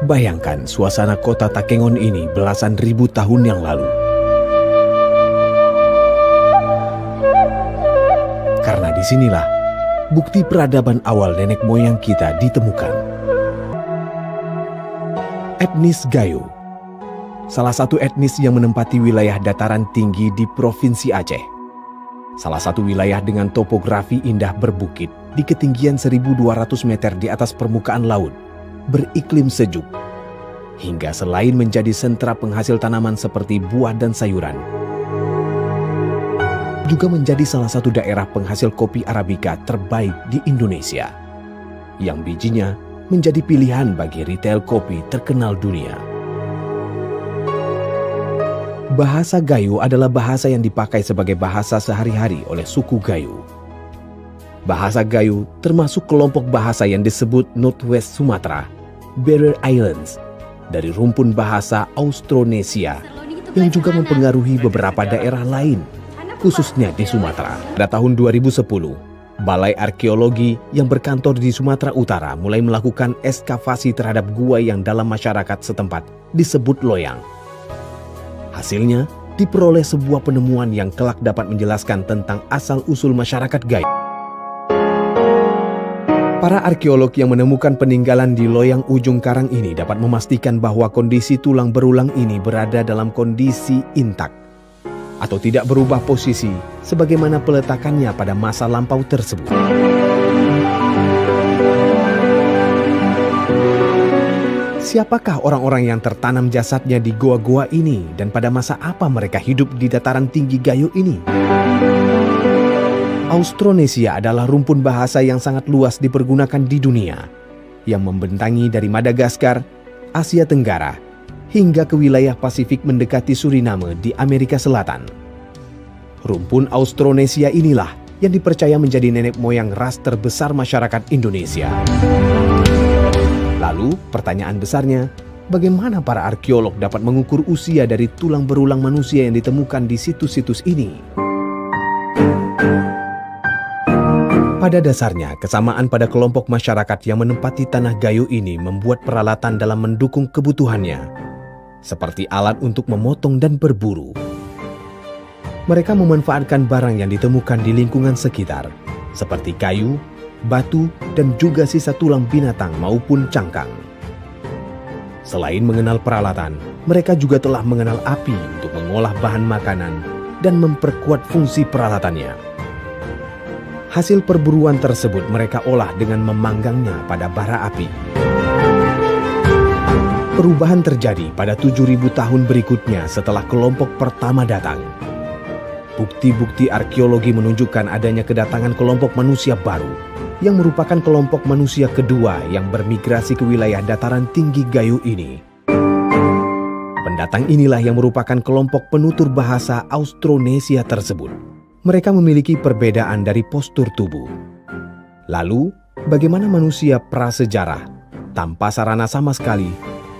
Bayangkan suasana kota Takengon ini belasan ribu tahun yang lalu. Karena disinilah bukti peradaban awal nenek moyang kita ditemukan. Etnis Gayo, salah satu etnis yang menempati wilayah dataran tinggi di Provinsi Aceh. Salah satu wilayah dengan topografi indah berbukit di ketinggian 1.200 meter di atas permukaan laut, beriklim sejuk, hingga selain menjadi sentra penghasil tanaman seperti buah dan sayuran, juga menjadi salah satu daerah penghasil kopi Arabica terbaik di Indonesia, yang bijinya menjadi pilihan bagi retail kopi terkenal dunia. Bahasa Gayo adalah bahasa yang dipakai sebagai bahasa sehari-hari oleh suku Gayo. Bahasa Gayo termasuk kelompok bahasa yang disebut Northwest Sumatra, Barrier Islands, dari rumpun bahasa Austronesia yang juga mempengaruhi beberapa daerah lain, khususnya di Sumatera. Pada tahun 2010, Balai Arkeologi yang berkantor di Sumatera Utara mulai melakukan ekskavasi terhadap gua yang dalam masyarakat setempat disebut loyang. Hasilnya, diperoleh sebuah penemuan yang kelak dapat menjelaskan tentang asal-usul masyarakat Gayo. Para arkeolog yang menemukan peninggalan di loyang ujung karang ini dapat memastikan bahwa kondisi tulang berulang ini berada dalam kondisi intak atau tidak berubah posisi sebagaimana peletakannya pada masa lampau tersebut. Siapakah orang-orang yang tertanam jasadnya di goa-goa ini dan pada masa apa mereka hidup di dataran tinggi Gayo ini? Austronesia adalah rumpun bahasa yang sangat luas dipergunakan di dunia, yang membentangi dari Madagaskar, Asia Tenggara, hingga ke wilayah Pasifik mendekati Suriname di Amerika Selatan. Rumpun Austronesia inilah yang dipercaya menjadi nenek moyang ras terbesar masyarakat Indonesia. Lalu, pertanyaan besarnya, bagaimana para arkeolog dapat mengukur usia dari tulang berulang manusia yang ditemukan di situs-situs ini? Pada dasarnya, kesamaan pada kelompok masyarakat yang menempati tanah Gayo ini membuat peralatan dalam mendukung kebutuhannya, seperti alat untuk memotong dan berburu. Mereka memanfaatkan barang yang ditemukan di lingkungan sekitar, seperti kayu, batu, dan juga sisa tulang binatang maupun cangkang. Selain mengenal peralatan, mereka juga telah mengenal api untuk mengolah bahan makanan dan memperkuat fungsi peralatannya. Hasil perburuan tersebut mereka olah dengan memanggangnya pada bara api. Perubahan terjadi pada 7.000 tahun berikutnya setelah kelompok pertama datang. Bukti-bukti arkeologi menunjukkan adanya kedatangan kelompok manusia baru yang merupakan kelompok manusia kedua yang bermigrasi ke wilayah dataran tinggi Gayo ini. Pendatang inilah yang merupakan kelompok penutur bahasa Austronesia tersebut. Mereka memiliki perbedaan dari postur tubuh. Lalu, bagaimana manusia prasejarah tanpa sarana sama sekali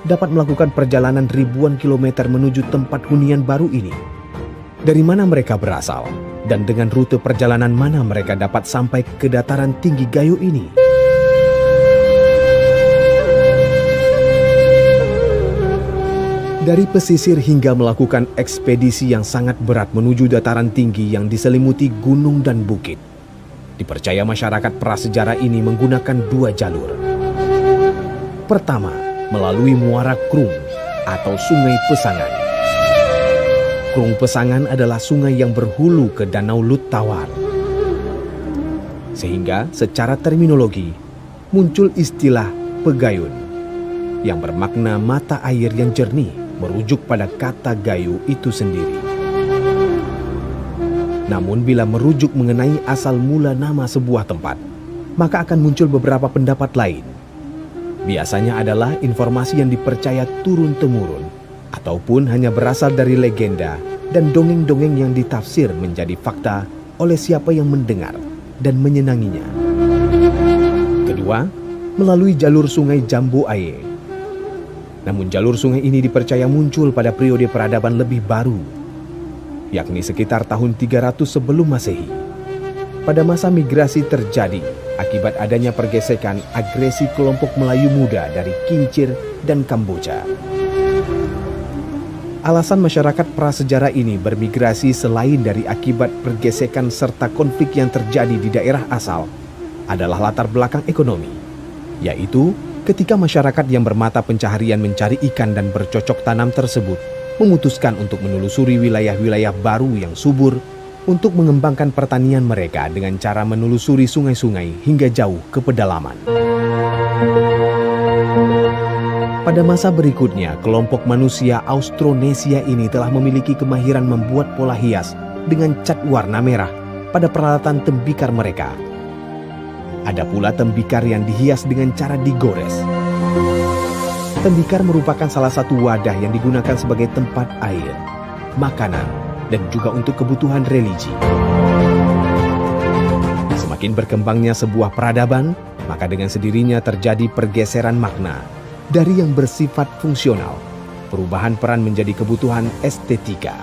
dapat melakukan perjalanan ribuan kilometer menuju tempat hunian baru ini? Dari mana mereka berasal? Dan dengan rute perjalanan mana mereka dapat sampai ke dataran tinggi Gayo ini? Dari pesisir hingga melakukan ekspedisi yang sangat berat menuju dataran tinggi yang diselimuti gunung dan bukit. Dipercaya masyarakat prasejarah ini menggunakan dua jalur. Pertama, melalui Muara Krung atau Sungai Pesangan. Krung Pesangan adalah sungai yang berhulu ke Danau Lut Tawar. Sehingga secara terminologi muncul istilah Pegayun yang bermakna mata air yang jernih, merujuk pada kata Gayo itu sendiri. Namun bila merujuk mengenai asal mula nama sebuah tempat, maka akan muncul beberapa pendapat lain. Biasanya adalah informasi yang dipercaya turun-temurun, ataupun hanya berasal dari legenda dan dongeng-dongeng yang ditafsir menjadi fakta oleh siapa yang mendengar dan menyenanginya. Kedua, melalui jalur sungai Jambu Aye. Namun jalur sungai ini dipercaya muncul pada periode peradaban lebih baru, yakni sekitar tahun 300 sebelum Masehi. Pada masa migrasi terjadi akibat adanya pergesekan agresi kelompok Melayu muda dari Kincir dan Kamboja. Alasan masyarakat prasejarah ini bermigrasi selain dari akibat pergesekan serta konflik yang terjadi di daerah asal adalah latar belakang ekonomi, yaitu ketika masyarakat yang bermata pencaharian mencari ikan dan bercocok tanam tersebut memutuskan untuk menelusuri wilayah-wilayah baru yang subur untuk mengembangkan pertanian mereka dengan cara menelusuri sungai-sungai hingga jauh ke pedalaman. Pada masa berikutnya, kelompok manusia Austronesia ini telah memiliki kemahiran membuat pola hias dengan cat warna merah pada peralatan tembikar mereka. Ada pula tembikar yang dihias dengan cara digores. Tembikar merupakan salah satu wadah yang digunakan sebagai tempat air, makanan, dan juga untuk kebutuhan religi. Semakin berkembangnya sebuah peradaban, maka dengan sendirinya terjadi pergeseran makna dari yang bersifat fungsional, perubahan peran menjadi kebutuhan estetika.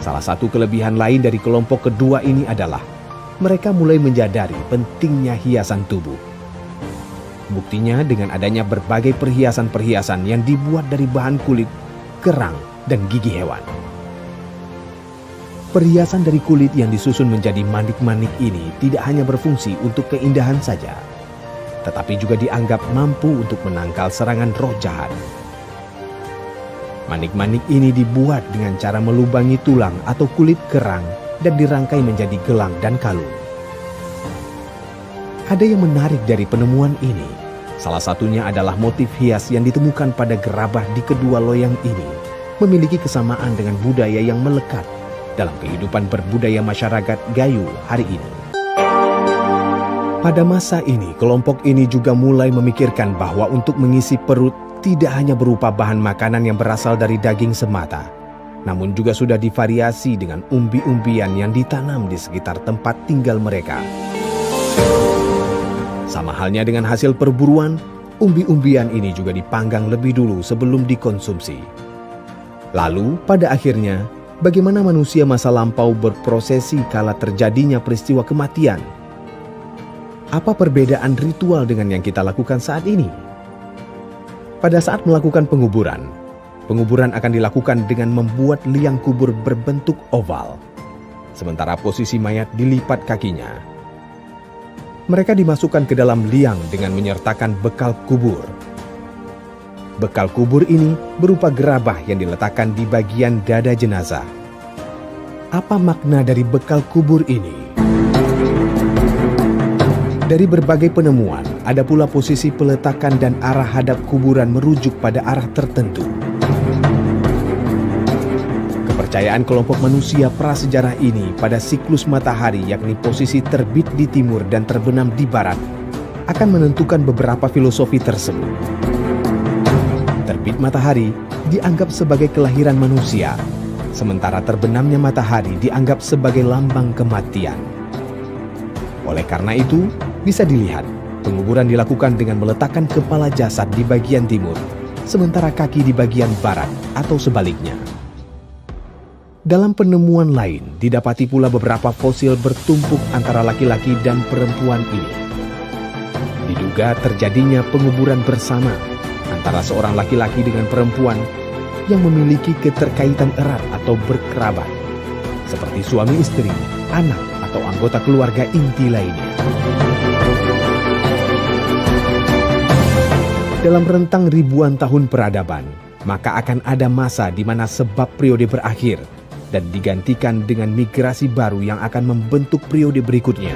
Salah satu kelebihan lain dari kelompok kedua ini adalah mereka mulai menyadari pentingnya hiasan tubuh. Buktinya dengan adanya berbagai perhiasan-perhiasan yang dibuat dari bahan kulit, kerang, dan gigi hewan. Perhiasan dari kulit yang disusun menjadi manik-manik ini tidak hanya berfungsi untuk keindahan saja, tetapi juga dianggap mampu untuk menangkal serangan roh jahat. Manik-manik ini dibuat dengan cara melubangi tulang atau kulit kerang dan dirangkai menjadi gelang dan kalung. Ada yang menarik dari penemuan ini. Salah satunya adalah motif hias yang ditemukan pada gerabah di kedua loyang ini memiliki kesamaan dengan budaya yang melekat dalam kehidupan berbudaya masyarakat Gayo hari ini. Pada masa ini, kelompok ini juga mulai memikirkan bahwa untuk mengisi perut tidak hanya berupa bahan makanan yang berasal dari daging semata, namun juga sudah divariasi dengan umbi-umbian yang ditanam di sekitar tempat tinggal mereka. Sama halnya dengan hasil perburuan, umbi-umbian ini juga dipanggang lebih dulu sebelum dikonsumsi. Lalu, pada akhirnya, bagaimana manusia masa lampau berprosesi kala terjadinya peristiwa kematian? Apa perbedaan ritual dengan yang kita lakukan saat ini? Pada saat melakukan penguburan, penguburan akan dilakukan dengan membuat liang kubur berbentuk oval, sementara posisi mayat dilipat kakinya. Mereka dimasukkan ke dalam liang dengan menyertakan bekal kubur. Bekal kubur ini berupa gerabah yang diletakkan di bagian dada jenazah. Apa makna dari bekal kubur ini? Dari berbagai penemuan, ada pula posisi peletakan dan arah hadap kuburan merujuk pada arah tertentu. Kepercayaan kelompok manusia prasejarah ini pada siklus matahari, yakni posisi terbit di timur dan terbenam di barat, akan menentukan beberapa filosofi tersebut. Terbit matahari dianggap sebagai kelahiran manusia, sementara terbenamnya matahari dianggap sebagai lambang kematian. Oleh karena itu, bisa dilihat, penguburan dilakukan dengan meletakkan kepala jasad di bagian timur, sementara kaki di bagian barat atau sebaliknya. Dalam penemuan lain, didapati pula beberapa fosil bertumpuk antara laki-laki dan perempuan ini. Diduga terjadinya penguburan bersama antara seorang laki-laki dengan perempuan yang memiliki keterkaitan erat atau berkerabat, seperti suami istri, anak, atau anggota keluarga inti lainnya. Dalam rentang ribuan tahun peradaban, maka akan ada masa di mana sebab periode berakhir dan digantikan dengan migrasi baru yang akan membentuk periode berikutnya.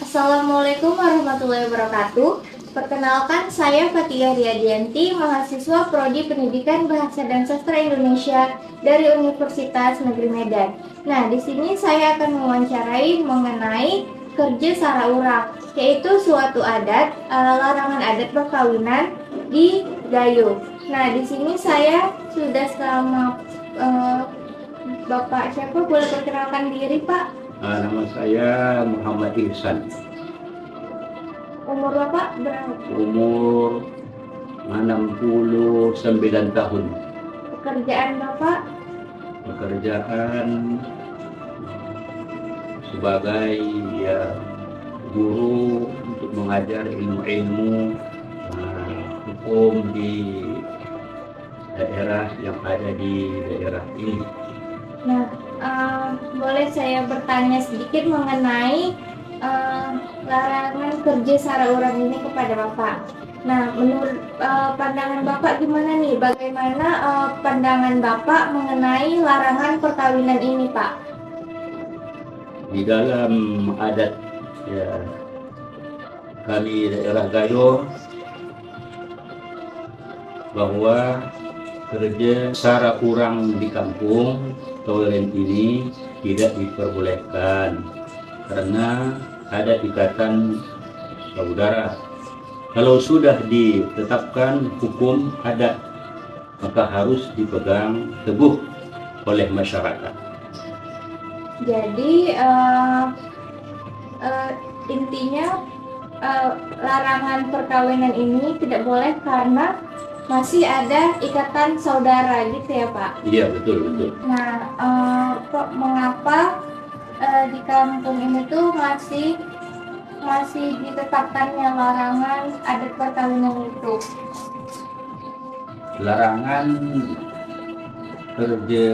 Assalamualaikum warahmatullahi wabarakatuh. Perkenalkan, saya Fathiyah Riyadianti, mahasiswa Prodi Pendidikan Bahasa dan Sastra Indonesia dari Universitas Negeri Medan. Nah, di sini saya akan mewawancarai mengenai kerja saraurang, yaitu suatu adat, larangan adat perkawinan di Gayo. Nah, di sini saya sudah sama Bapak siapa, boleh perkenalkan diri, Pak? Nama saya Muhammad Ihsan. Umur Bapak berapa? Umur 69 tahun. Pekerjaan Bapak? Pekerjaan sebagai ya guru untuk mengajar ilmu-ilmu hukum di daerah yang ada di daerah ini. Nah, boleh saya bertanya sedikit mengenai larangan kerja secara urang ini kepada Bapak. Nah, menurut pandangan Bapak gimana nih? Bagaimana pandangan Bapak mengenai larangan perkawinan ini, Pak? Di dalam adat ya kami daerah Gayo bahwa kerja secara urang di kampung toleran ini tidak diperbolehkan karena ada ikatan saudara. Kalau sudah ditetapkan hukum adat, maka harus dipegang teguh oleh masyarakat. Jadi intinya larangan perkawinan ini tidak boleh karena masih ada ikatan saudara gitu ya, Pak? Iya, betul. Nah, kok mengapa di kampung ini tuh masih ditetapkannya larangan adat perkawinan itu? Larangan kerja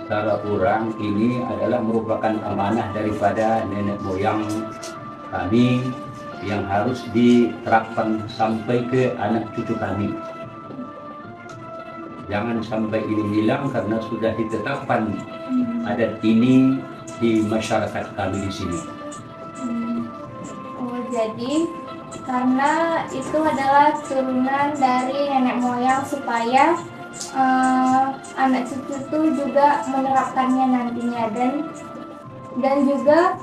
secara urang ini adalah merupakan amanah daripada nenek moyang kami yang harus diterapkan sampai ke anak cucu kami. Jangan sampai ini hilang karena sudah ditetapkan adat ini di masyarakat kami di sini. Oh, jadi karena itu adalah turunan dari nenek moyang supaya anak cucu itu juga menerapkannya nantinya dan juga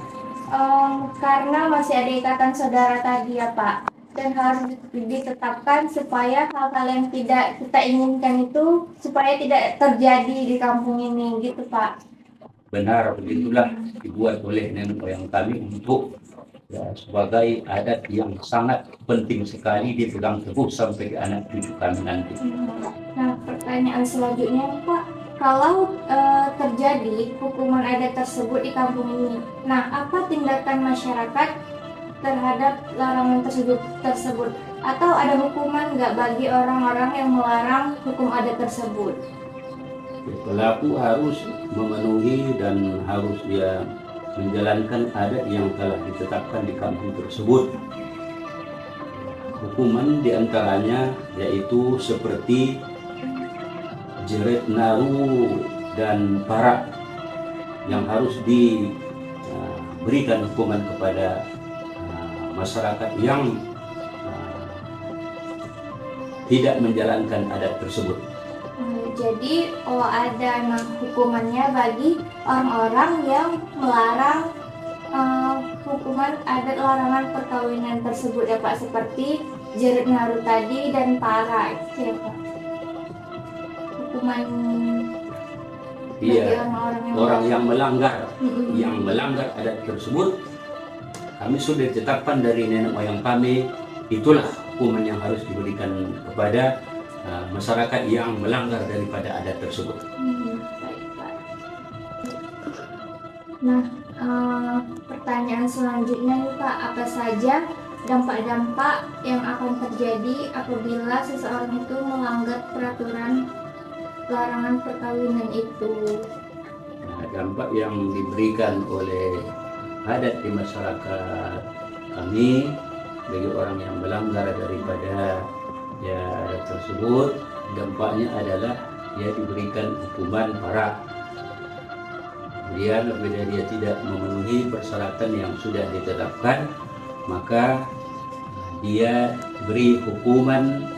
karena masih ada ikatan saudara tadi ya, Pak, dan harus ditetapkan supaya hal-hal yang tidak kita inginkan itu supaya tidak terjadi di kampung ini gitu, Pak. Benar, begitulah dibuat oleh nenek moyang kami untuk ya, sebagai adat yang sangat penting sekali dipegang teguh sampai ke anak cucu kami nanti. Nah, pertanyaan selanjutnya nih, Pak, kalau terjadi hukuman adat tersebut di kampung ini, nah apa tindakan masyarakat terhadap larangan tersebut? Atau ada hukuman nggak bagi orang-orang yang melarang hukum adat tersebut? Pelaku harus memenuhi dan harus dia menjalankan adat yang telah ditetapkan di kampung tersebut. Hukuman diantaranya yaitu seperti jerat naru dan parak yang harus diberikan hukuman kepada masyarakat yang tidak menjalankan adat tersebut. Jadi ada hukumannya bagi orang-orang yang melarang hukuman adat larangan perkawinan tersebut ya, Pak, seperti jerat naru tadi dan para itu ya, Pak. Hukuman bagi orang yang melanggar adat tersebut, kami sudah ditetapkan dari nenek moyang kami, itulah hukuman yang harus diberikan kepada masyarakat yang melanggar daripada adat tersebut. Baik, Pak. Nah, pertanyaan selanjutnya nih, Pak, apa saja dampak-dampak yang akan terjadi apabila seseorang itu melanggar peraturan larangan perkawinan itu? Nah, dampak yang diberikan oleh adat di masyarakat kami bagi orang yang melanggar daripada adat tersebut, dampaknya adalah dia diberikan hukuman parak. Kemudian apabila dia tidak memenuhi persyaratan yang sudah ditetapkan, maka dia beri hukuman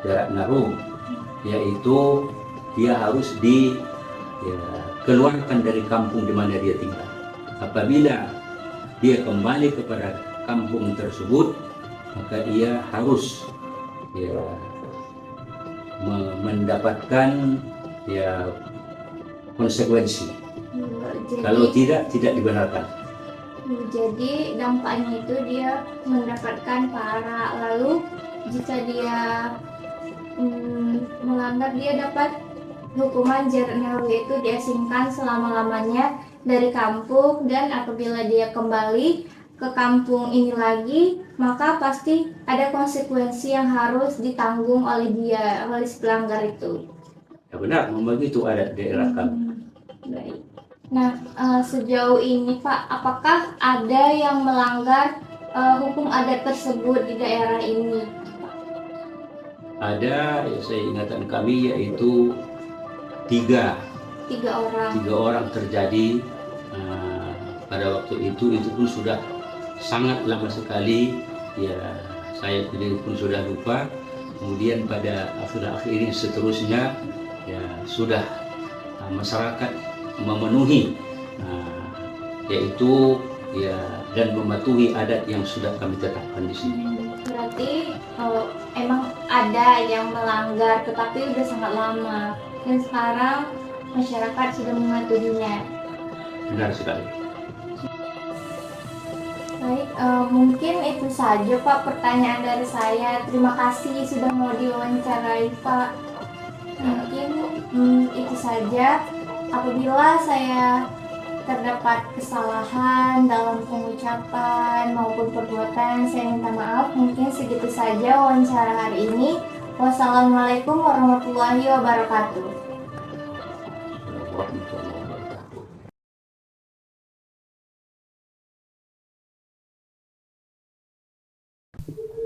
jerat naru, yaitu dia harus dikeluarkan dari kampung di mana dia tinggal. Apabila dia kembali kepada kampung tersebut, maka ia harus mendapatkan konsekuensi. Kalau tidak dibenarkan. Jadi dampaknya itu dia mendapatkan parak, lalu jika dia melanggar dia dapat hukuman Jar Nahwi itu diasingkan selama-lamanya dari kampung, dan apabila dia kembali ke kampung ini lagi, maka pasti ada konsekuensi yang harus ditanggung oleh dia, oleh si pelanggar itu. Ya benar, memang itu ada di daerah kami. Baik. Nah, sejauh ini Pak, apakah ada yang melanggar hukum adat tersebut di daerah ini? Ada, ya, saya ingatan kami yaitu tiga orang terjadi pada waktu itu pun sudah sangat lama sekali, ya saya sendiri pun sudah lupa. Kemudian pada akhir-akhir ini seterusnya ya sudah masyarakat memenuhi yaitu ya dan mematuhi adat yang sudah kami tetapkan di sini. Berarti emang ada yang melanggar, tetapi udah sangat lama, dan sekarang masyarakat sudah mematuhinya. Benar sekali. Baik, mungkin itu saja Pak pertanyaan dari saya. Terima kasih sudah mau diwawancarai Pak. Mungkin itu saja. Apabila saya terdapat kesalahan dalam pengucapan maupun perbuatan, saya minta maaf. Mungkin segitu saja wawancara hari ini. Wassalamualaikum warahmatullahi wabarakatuh.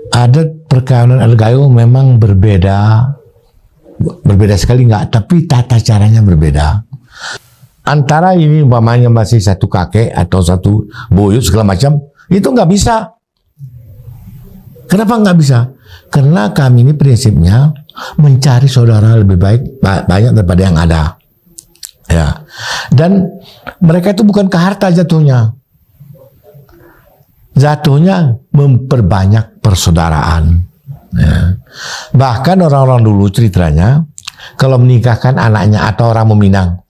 Adat perkawinan Al-Gayo memang berbeda sekali nggak, tapi tata caranya berbeda. Antara ini umpamanya masih satu kakek atau satu buyut segala macam, itu nggak bisa. Kenapa nggak bisa? Karena kami ini prinsipnya mencari saudara lebih banyak daripada yang ada. Ya. Dan mereka itu bukan ke harta jatuhnya. Jatuhnya memperbanyak persaudaraan. Ya. Bahkan orang-orang dulu ceritanya, kalau menikahkan anaknya atau orang meminang,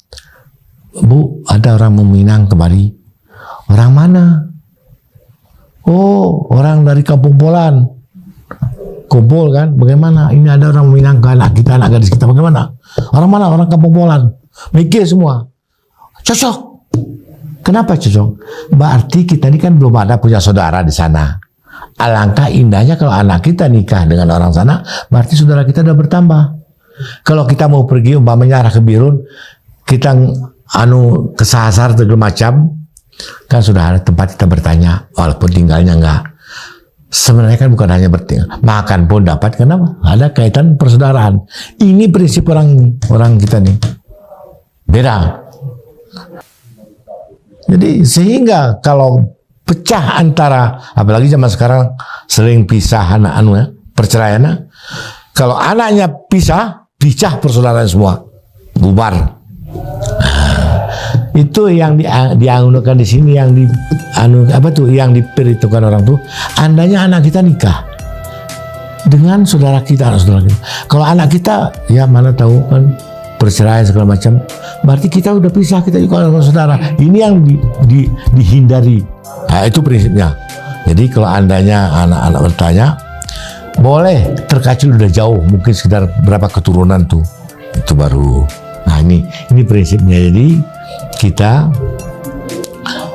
Bu, ada orang meminang kemari. Orang mana? Oh, orang dari Kampung Polan. Kumpul kan, bagaimana? Ini ada orang meminang ke anak kita, anak gadis kita, bagaimana? Orang mana? Orang Kampung Polan. Mikir semua. Cocok. Kenapa cocok? Berarti kita ini kan belum ada punya saudara di sana. Alangkah indahnya kalau anak kita nikah dengan orang sana, berarti saudara kita sudah bertambah. Kalau kita mau pergi umpamanya arah ke Birun, kita ke Sahasar segala macam, kan sudah ada tempat kita bertanya, walaupun tinggalnya enggak. Sebenarnya kan bukan hanya bertinggal, makan pun dapat. Kenapa? Ada kaitan persaudaraan. Ini prinsip orang kita nih. Beda. Jadi sehingga kalau pecah antara, apalagi zaman sekarang sering pisah anak perceraian. Kalau anaknya pisah persaudaraan semua, bubar. Itu yang dianukan di sini, yang yang diperhitungkan orang tuh, andanya anak kita nikah dengan saudara kita, anak saudara kita. Kalau anak kita ya mana tahu kan bercerai segala macam, berarti kita udah pisah, kita juga orang saudara. Ini yang dihindari. Nah, itu prinsipnya. Jadi kalau andanya anak-anak bertanya, boleh terkacil udah jauh, mungkin sekitar berapa keturunan tuh, itu baru. Nah ini prinsipnya. Jadi kita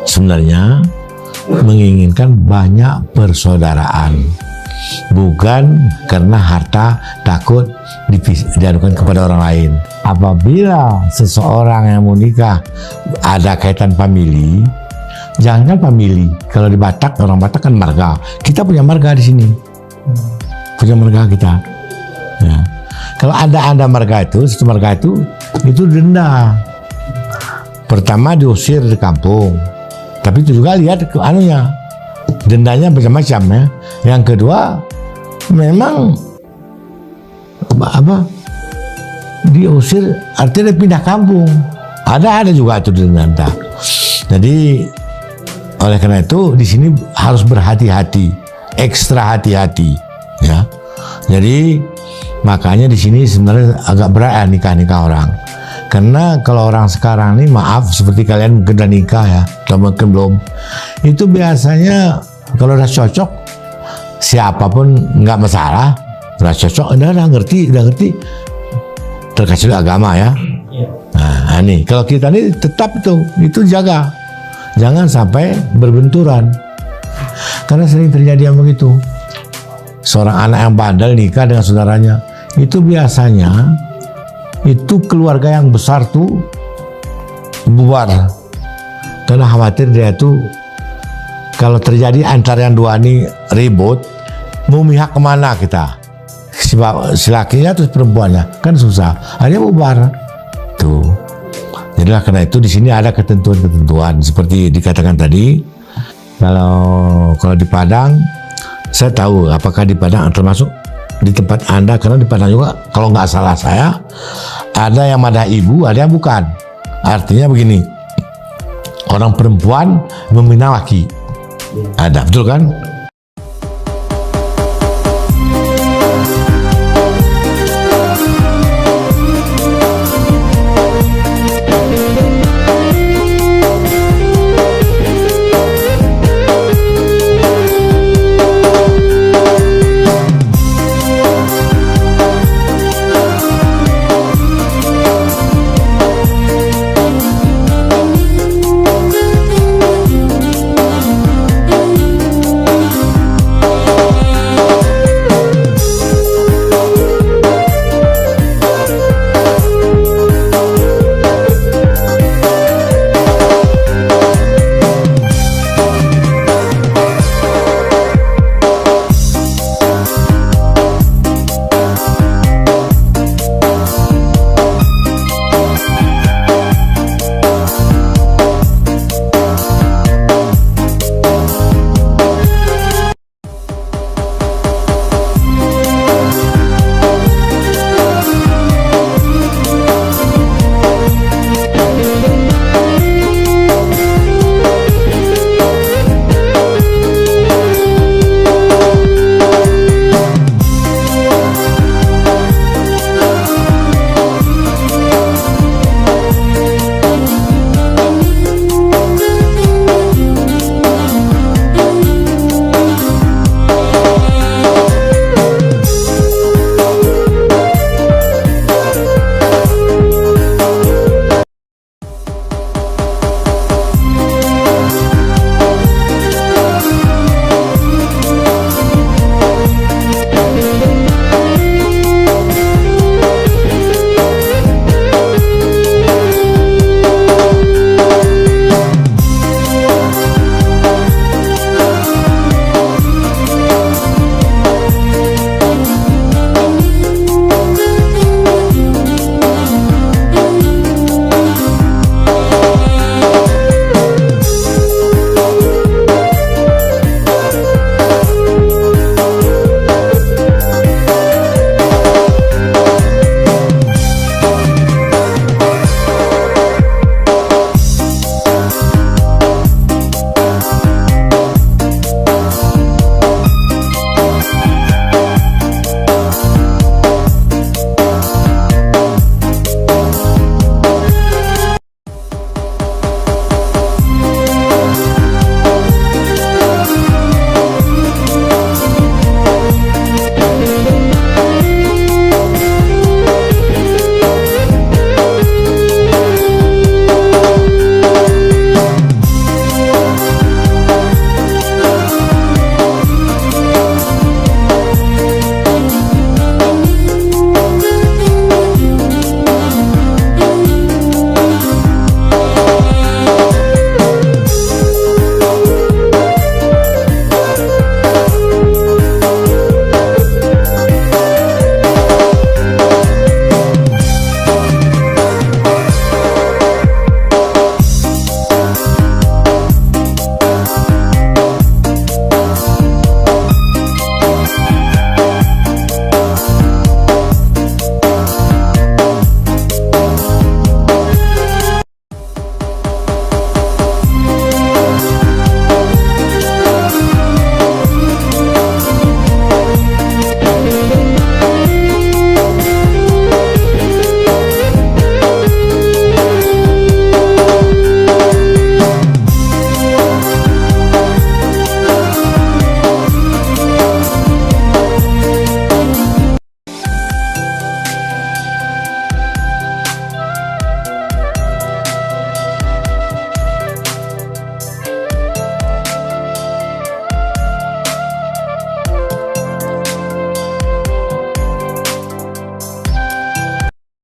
sebenarnya menginginkan banyak persaudaraan, bukan karena harta takut diadukan kepada orang lain. Apabila seseorang yang mau nikah ada kaitan famili, jangan famili. Kalau di Batak, orang Batak kan marga. Kita punya marga di sini, punya marga kita. Ya. Kalau ada marga itu, satu marga itu denda. Pertama diusir di kampung, tapi itu juga lihat ke anunya, dendanya macam-macam ya. Yang kedua, memang diusir artinya pindah kampung. Ada juga itu denda. Jadi oleh karena itu di sini harus berhati-hati, ekstra hati-hati ya. Jadi makanya di sini sebenarnya agak berat nikah orang. Karena kalau orang sekarang ini, maaf, seperti kalian mungkin udah nikah ya, atau mungkin belum, itu biasanya kalau udah cocok, siapapun nggak masalah, udah cocok, udah ngerti, terkecil agama ya, Nah, nih kalau kita nih tetap itu jaga, jangan sampai berbenturan, karena sering terjadi yang begitu. Seorang anak yang bandel nikah dengan saudaranya, itu biasanya itu keluarga yang besar tuh bubar, karena khawatir dia tuh kalau terjadi antara yang dua ini ribut, mau mihak kemana kita? Si lakinya terus perempuannya kan susah, akhirnya bubar tuh. Jadilah karena itu di sini ada ketentuan-ketentuan seperti dikatakan tadi. Kalau di Padang, saya tahu apakah di Padang termasuk di tempat Anda, karena di Padang juga kalau nggak salah saya ada yang madah ibu, ada yang bukan. Artinya begini, orang perempuan meminang laki, ada, betul kan?